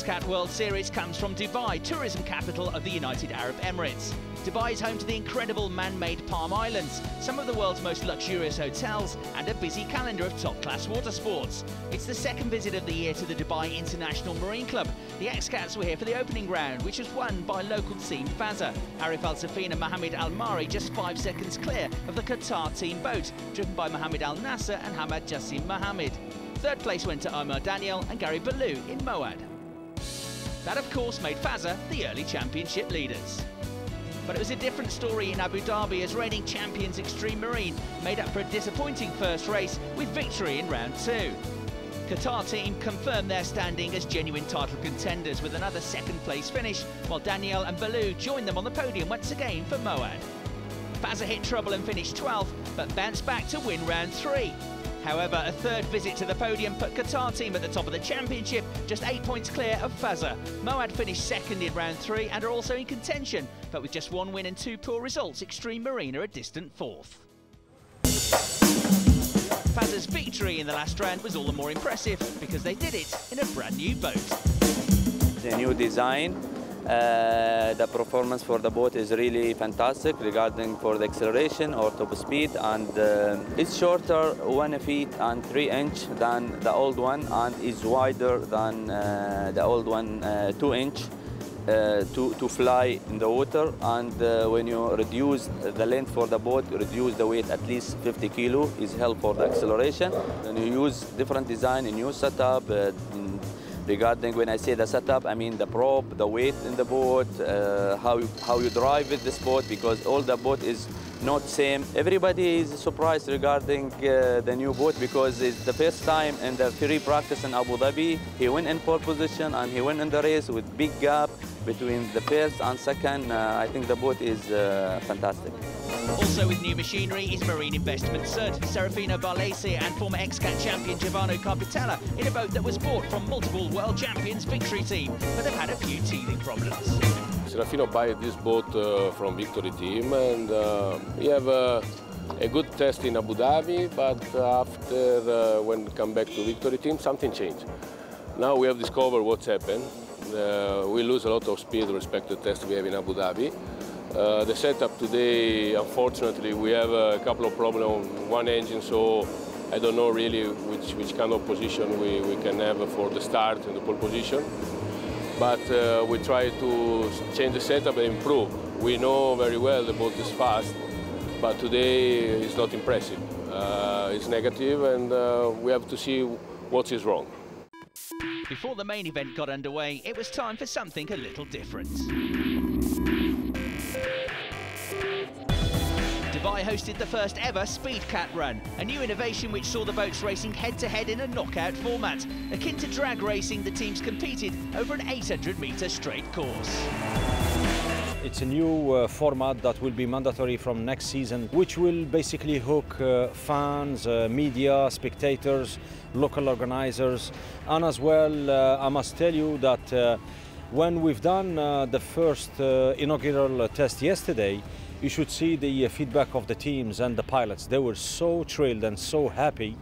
XCAT World Series comes from Dubai, tourism capital of the United Arab Emirates. Dubai is home to the incredible man-made Palm Islands, some of the world's most luxurious hotels, and a busy calendar of top-class water sports. It's the second visit of the year to the Dubai International Marine Club. The XCATs were here for the opening round, which was won by local team Fazza. Arif Al Safin and Mohammed Al Mari just 5 seconds clear of the Qatar team boat, driven by Mohammed Al Nasser and Hamad Jassim Mohammed. Third place went to Omar Daniel and Gary Ballou in Moad. That, of course, made Fazza the early championship leaders. But it was a different story in Abu Dhabi as reigning champions Extreme Marine made up for a disappointing first race with victory in round 2. Qatar team confirmed their standing as genuine title contenders with another second-place finish, while Daniel and Ballou joined them on the podium once again for Moad. Fazza hit trouble and finished 12th, but bounced back to win round 3. However, a third visit to the podium put Qatar team at the top of the championship, just 8 points clear of Fazza. Moad finished second in round 3 and are also in contention, but with just 1 win and 2 poor results, Extreme Marine are a distant 4th. Fazza's victory in the last round was all the more impressive because they did it in a brand new boat. The new design, the performance for the boat is really fantastic regarding for the acceleration or top speed, and it's shorter 1 feet and 3 inch than the old one, and is wider than the old one 2 inch to fly in the water. And when you reduce the length for the boat, reduce the weight at least 50 kilo, is help for the acceleration. And you use different design, a new setup. Regarding when I say the setup, I mean the prop, the weight in the boat, how you drive with this boat, because all the boat is not same. Everybody is surprised regarding the new boat because it's the first time in the free practice in Abu Dhabi. He went in pole position and he went in the race with big gap between the first and second. I think the boat is fantastic. Also with new machinery is Marine Investment Sud, Serafino Barlesi and former XCAT champion Giovanni Carpitella in a boat that was bought from multiple world champions Victory team, but they've had a few teething problems. Serafino bought this boat from Victory team, and we have a good test in Abu Dhabi, but after when we come back to Victory team, something changed. Now we have discovered what's happened. We lose a lot of speed with respect to the test we have in Abu Dhabi. The setup today, unfortunately, we have a couple of problems on one engine, so I don't know really which kind of position we can have for the start and the pole position. But we try to change the setup and improve. We know very well the boat is fast, but today it's not impressive. It's negative, and we have to see what is wrong. Before the main event got underway, it was time for something a little different. Dubai hosted the first ever XCAT run, a new innovation which saw the boats racing head-to-head in a knockout format. Akin to drag racing, the teams competed over an 800-metre straight course. It's a new format that will be mandatory from next season, which will basically hook fans, media, spectators, local organizers, and as well, I must tell you that when we've done the first inaugural test yesterday, you should see the feedback of the teams and the pilots. They were so thrilled and so happy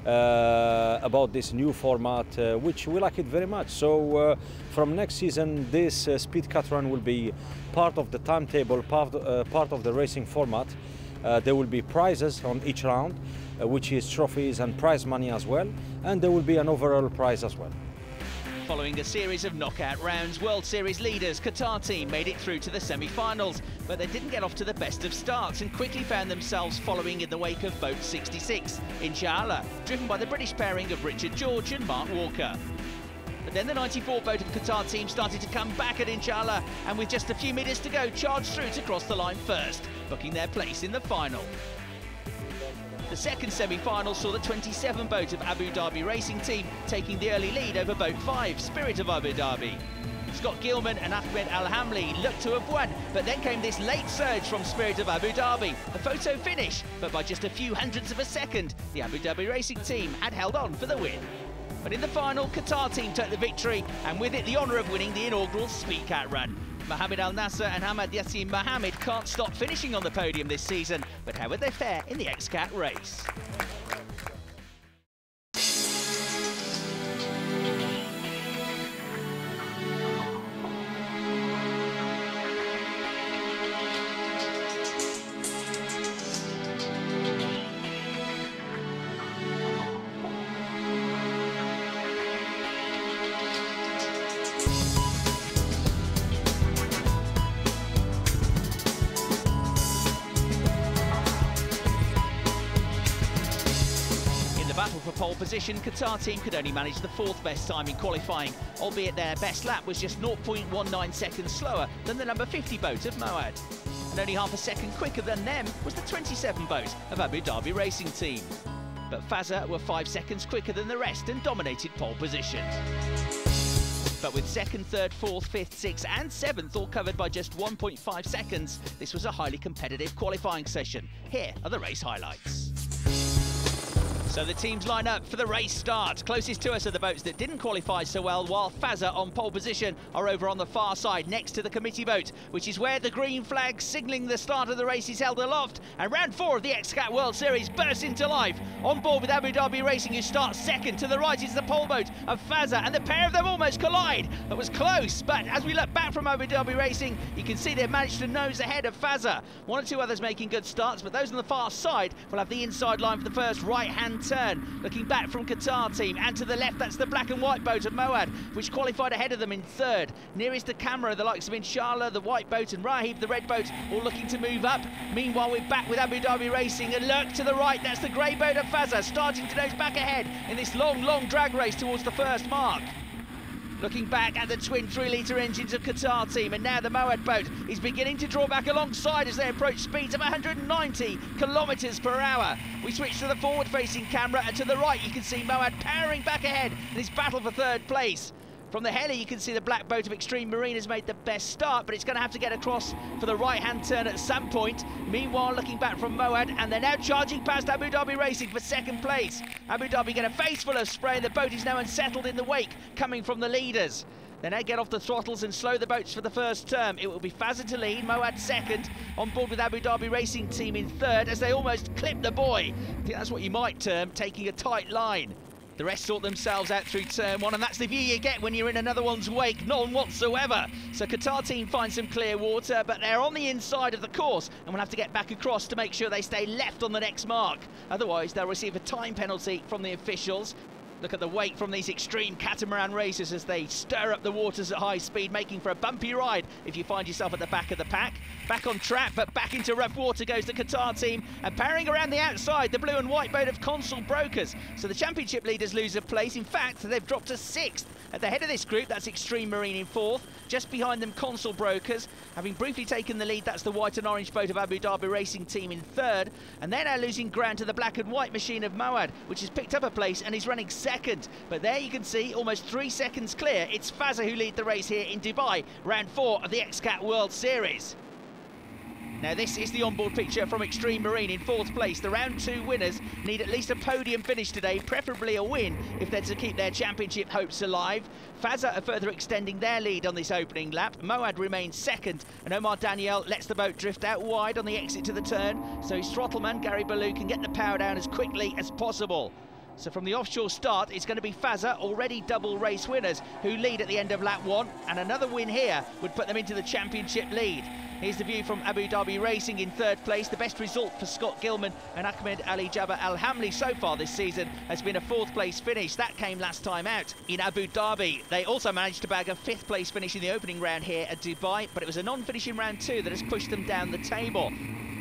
about this new format, which we like it very much. So from next season, this XCAT run will be part of the timetable, part of the racing format. There will be prizes on each round, which is trophies and prize money as well, and there will be an overall prize as well. Following a series of knockout rounds, World Series leaders Qatar team made it through to the semi-finals, but they didn't get off to the best of starts and quickly found themselves following in the wake of boat 66, Inshallah, driven by the British pairing of Richard George and Mark Walker. But then the 94 boat of Qatar team started to come back at Inshallah, and with just a few metres to go, charged through to cross the line first, booking their place in the final. The second semi-final saw the 27 boat of Abu Dhabi racing team taking the early lead over boat 5, Spirit of Abu Dhabi. Scott Gilman and Ahmed Al-Hamli looked to have won, but then came this late surge from Spirit of Abu Dhabi. A photo finish, but by just a few hundredths of a second, the Abu Dhabi racing team had held on for the win. But in the final, Qatar team took the victory, and with it the honour of winning the inaugural XCAT run. Mohammed Al Nasser and Hamad Jassim Mohammed can't stop finishing on the podium this season, but how would they fare in the XCAT race? battle for pole position, Qatar team could only manage the 4th best time in qualifying, albeit their best lap was just 0.19 seconds slower than the number 50 boat of Moad. And only half a second quicker than them was the 27 boat of Abu Dhabi Racing Team. But Fazza were 5 seconds quicker than the rest and dominated pole position. But with 2nd, 3rd, 4th, 5th, 6th and 7th all covered by just 1.5 seconds, this was a highly competitive qualifying session. Here are the race highlights. So the teams line up for the race start. Closest to us are the boats that didn't qualify so well, while Fazza on pole position are over on the far side next to the committee boat, which is where the green flag signalling the start of the race is held aloft. And round 4 of the XCAT World Series bursts into life. On board with Abu Dhabi Racing, who starts second. To the right is the pole boat of Fazza, and the pair of them almost collide. That was close, but as we look back from Abu Dhabi Racing, you can see they've managed to nose ahead of Fazza. 1 or 2 others making good starts, but those on the far side will have the inside line for the first right-hand turn. Looking back from Qatar team, and to the left that's the black and white boat of Moad, which qualified ahead of them in 3rd. Nearest the camera, the likes of Inshallah, the white boat, and Rahib, the red boat, all looking to move up. Meanwhile, we're back with Abu Dhabi Racing, and look to the right, that's the grey boat of Fazza, starting to nose back ahead in this long drag race towards the first mark. Looking back at the twin 3-litre engines of Qatar team, and now the Moad boat is beginning to draw back alongside as they approach speeds of 190 kilometres per hour. We switch to the forward-facing camera, and to the right you can see Moad powering back ahead in his battle for 3rd place. From the heli you can see the black boat of Extreme Marine has made the best start, but it's going to have to get across for the right-hand turn at some point. Meanwhile, looking back from Moad, and they're now charging past Abu Dhabi Racing for 2nd place. Abu Dhabi get a face full of spray, and the boat is now unsettled in the wake, coming from the leaders. They now get off the throttles and slow the boats for the first term. It will be Fazza to lead, Moad 2nd, on board with Abu Dhabi Racing Team in 3rd, as they almost clip the buoy. I think that's what you might term taking a tight line. The rest sort themselves out through turn 1, and that's the view you get when you're in another one's wake, none whatsoever. So Qatar team finds some clear water, but they're on the inside of the course and will have to get back across to make sure they stay left on the next mark. Otherwise, they'll receive a time penalty from the officials. Look at the wake from these extreme catamaran racers as they stir up the waters at high speed, making for a bumpy ride if you find yourself at the back of the pack. Back on track, but back into rough water goes the Qatar team, and powering around the outside, the blue and white boat of Consul Brokers. So the championship leaders lose a place. In fact, they've dropped to 6th. At the head of this group, that's Extreme Marine in 4th. Just behind them, Consul Brokers. Having briefly taken the lead, that's the white and orange boat of Abu Dhabi Racing Team in 3rd. And they're now losing ground to the black and white machine of Moad, which has picked up a place and is running 2nd. But there you can see, almost 3 seconds clear, it's Fazza who lead the race here in Dubai, round 4 of the XCAT World Series. Now this is the onboard picture from Extreme Marine in 4th place. The round 2 winners need at least a podium finish today, preferably a win if they're to keep their championship hopes alive. Fazza are further extending their lead on this opening lap. Moad remains 2nd, and Omar Daniel lets the boat drift out wide on the exit to the turn, so his throttleman Gary Ballou can get the power down as quickly as possible. So from the offshore start, it's going to be Fazza, already double race winners, who lead at the end of lap 1, and another win here would put them into the championship lead. Here's the view from Abu Dhabi Racing in 3rd place. The best result for Scott Gilman and Ahmed Ali Jabba Al Hamli so far this season has been a 4th place finish. That came last time out in Abu Dhabi. They also managed to bag a 5th place finish in the opening round here at Dubai, but it was a non-finishing round 2 that has pushed them down the table.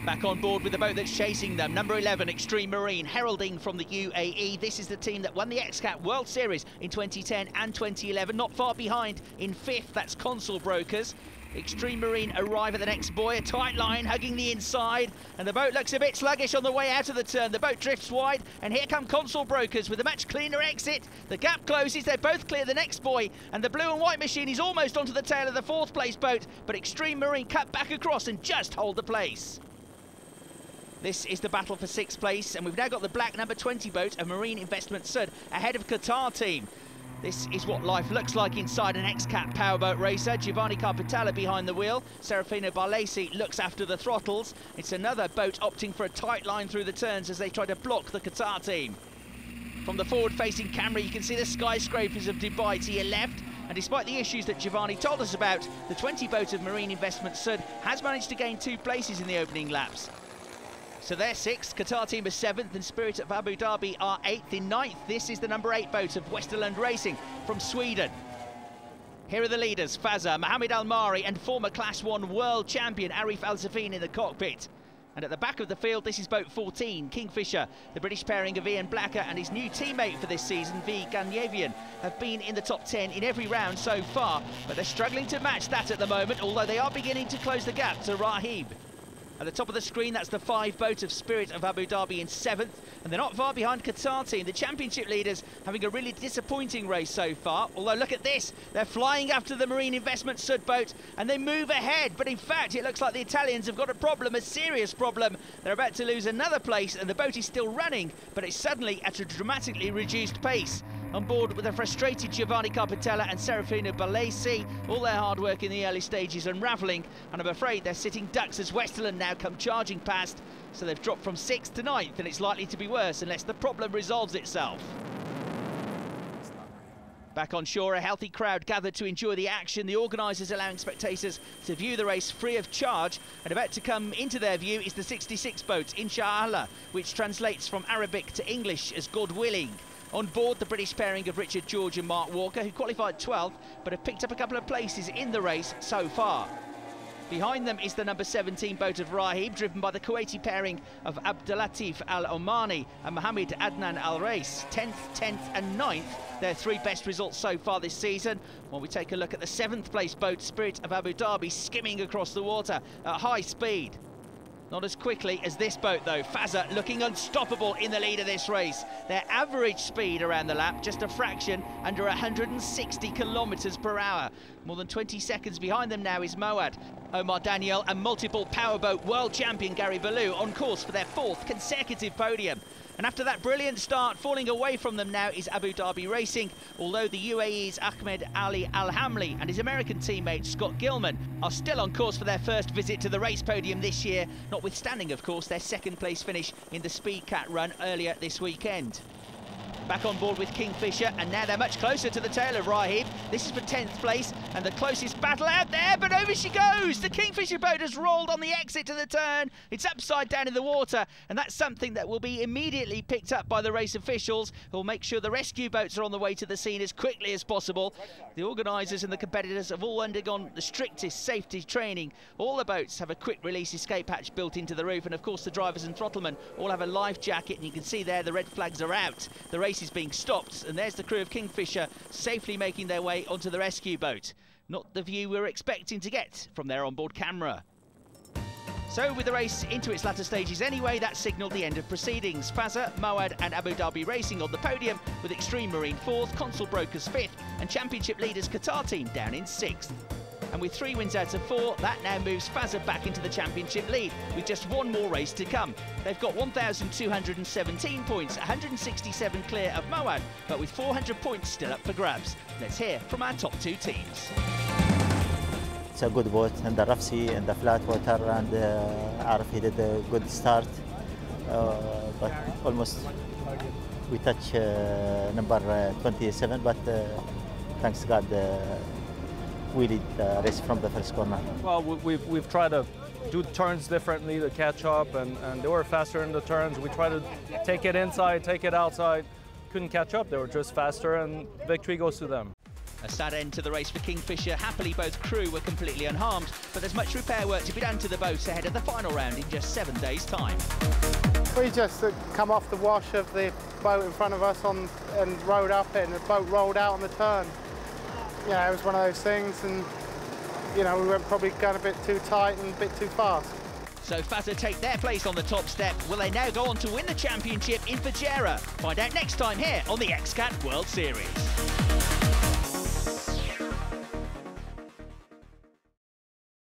Back on board with the boat that's chasing them, number 11, Extreme Marine, heralding from the U.A.E. This is the team that won the XCAT World Series in 2010 and 2011. Not far behind in 5th, that's Consul Brokers. Extreme Marine arrive at the next buoy, a tight line hugging the inside, and the boat looks a bit sluggish on the way out of the turn. The boat drifts wide, and here come Consul Brokers with a much cleaner exit. The gap closes, they both clear the next buoy, and the blue and white machine is almost onto the tail of the 4th place boat, but Extreme Marine cut back across and just hold the place. This is the battle for 6th place, and we've now got the black number 20 boat of Marine Investment Sud ahead of Qatar team. This is what life looks like inside an XCAT powerboat racer. Giovanni Carpitella behind the wheel. Serafino Barlesi looks after the throttles. It's another boat opting for a tight line through the turns as they try to block the Qatar team. From the forward-facing camera, you can see the skyscrapers of Dubai to your left. And despite the issues that Giovanni told us about, the 20 boat of Marine Investment Sud has managed to gain 2 places in the opening laps. So they're 6th, Qatar team is 7th, and Spirit of Abu Dhabi are 8th. In 9th, this is the number 8 boat of Westerland Racing from Sweden. Here are the leaders, Fazza, Mohamed Al Mari, and former Class 1 world champion Arif Al Zafin in the cockpit. And at the back of the field, this is boat 14, Kingfisher. The British pairing of Ian Blacker and his new teammate for this season, V. Ganyevian, have been in the top 10 in every round so far, but they're struggling to match that at the moment, although they are beginning to close the gap to Rahib. At the top of the screen, that's the 5 boat of Spirit of Abu Dhabi in 7th, and they're not far behind Qatar team, the championship leaders, having a really disappointing race so far. Although look at this, they're flying after the Marine Investment Sud boat, and they move ahead. But in fact, it looks like the Italians have got a problem, a serious problem. They're about to lose another place, and the boat is still running, but it's suddenly at a dramatically reduced pace. On board with a frustrated Giovanni Carpentella and Serafino Balesi, all their hard work in the early stages unravelling, and I'm afraid they're sitting ducks as Westerland now come charging past, so they've dropped from 6th to 9th, and it's likely to be worse unless the problem resolves itself. Back on shore, a healthy crowd gathered to enjoy the action, the organisers allowing spectators to view the race free of charge, and about to come into their view is the 66 boat, Insha'Allah, which translates from Arabic to English as God willing. On board, the British pairing of Richard George and Mark Walker, who qualified 12th, but have picked up a couple of places in the race so far. Behind them is the number 17 boat of Rahib, driven by the Kuwaiti pairing of Abdelatif Al-Omani and Mohammed Adnan Al-Rais. 10th, 10th and 9th, their 3 best results so far this season. While we take a look at the 7th place boat, Spirit of Abu Dhabi, skimming across the water at high speed. Not as quickly as this boat, though. Fazza looking unstoppable in the lead of this race. Their average speed around the lap, just a fraction under 160 kilometres per hour. More than 20 seconds behind them now is Moad, Omar Daniel and multiple powerboat world champion Gary Ballou on course for their 4th consecutive podium. And after that brilliant start, falling away from them now is Abu Dhabi Racing, although the UAE's Ahmed Ali Al-Hamli and his American teammate Scott Gilman are still on course for their first visit to the race podium this year, notwithstanding, of course, their 2nd place finish in the XCAT run earlier this weekend. Back on board with Kingfisher, and now they're much closer to the tail of Rahib. This is for 10th place, and the closest battle out there, but over she goes! The Kingfisher boat has rolled on the exit to the turn. It's upside down in the water, and that's something that will be immediately picked up by the race officials, who will make sure the rescue boats are on the way to the scene as quickly as possible. The organisers and the competitors have all undergone the strictest safety training. All the boats have a quick release escape hatch built into the roof, and of course the drivers and throttlemen all have a life jacket, and you can see there the red flags are out. The race is being stopped, and there's the crew of Kingfisher safely making their way onto the rescue boat. Not the view we were expecting to get from their onboard camera. So with the race into its latter stages anyway, that signalled the end of proceedings. Fazza, Moad and Abu Dhabi Racing on the podium, with Extreme Marine 4th, Consul Brokers 5th and championship leaders Qatar team down in 6th. And with 3 wins out of 4, that now moves Fazza back into the championship lead, with just 1 more race to come. They've got 1,217 points, 167 clear of Moad, but with 400 points still up for grabs. Let's hear from our top 2 teams. It's a good boat in the rough sea and the flat water, and Arif, he did a good start, but almost we touch number 27, but thanks God we lead the race from the first corner. Well, we've tried to do turns differently to catch up, and they were faster in the turns. We tried to take it inside, take it outside. Couldn't catch up, they were just faster, and victory goes to them. A sad end to the race for Kingfisher. Happily, both crew were completely unharmed, but there's much repair work to be done to the boat ahead of the final round in just 7 days' time. We just come off the wash of the boat in front of us and rode up it, and the boat rolled out on the turn. Yeah, it was one of those things, and we were probably going a bit too tight and a bit too fast. So Fazza take their place on the top step. Will they now go on to win the championship in Fujairah? Find out next time here on the XCAT World Series.